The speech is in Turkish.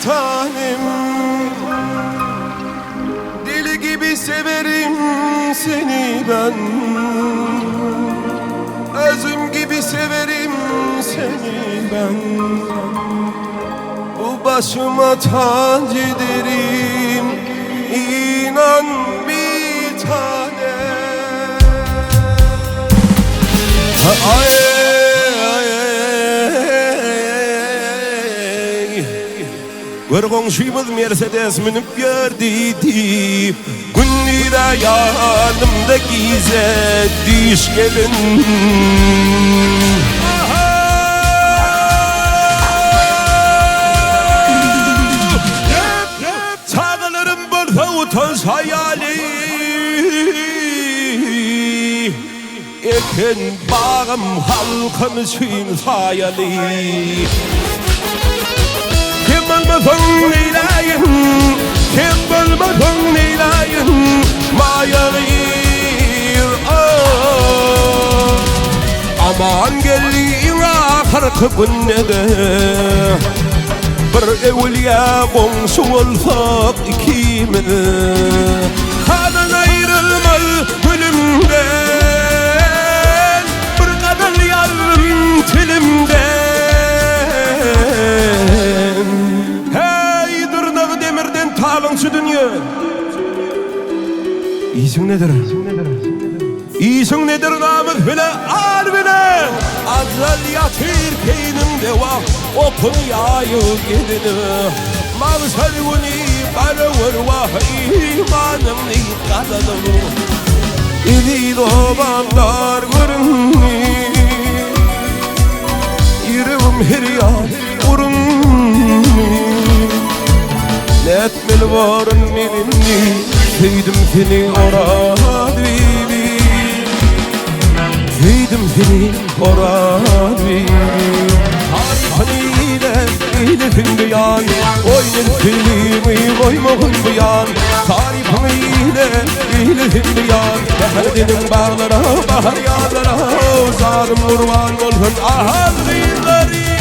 tanem, deli gibi severim seni ben. Özüm gibi severim seni ben. Bu başıma tac ederim, inan bir tane. Ay, bir komşumuz Mercedes minip gördüydü. Günlüğüne yanımda gizletti iş gelin. Çağlarım bolsa utanç hayali, eken bağım halkım için hayali. Kim bilmesin neyleyin, kim bilmesin neyleyin, mayalıyır. Aman gelin ahırkı günnede, bir evliya komşu olsak ikimiz. Kadın ayrılmaz gülümden, bir kadın yarım tilimden. Hey dırnağı demirden tağın şu dünya. İyisin nedir? İyisin nedir namık bile al bile. Azal yatır peynimde var, opun yayı gidini. Mağsalvuni barıvır vah imanımni kazanım. İli dobanlar görünni, yürüvüm hiryat urunni. Netmel varın menimni, sevdim seni orad bibi. Sevdim seni orad bibi. Tarihaniyle eylefin beyan, oynen filmi koymağın beyan. Tarihaniyle eylefin beyan, bahar bağlara, bahar yağlara. Zarım kurban olsun ahal gıyları.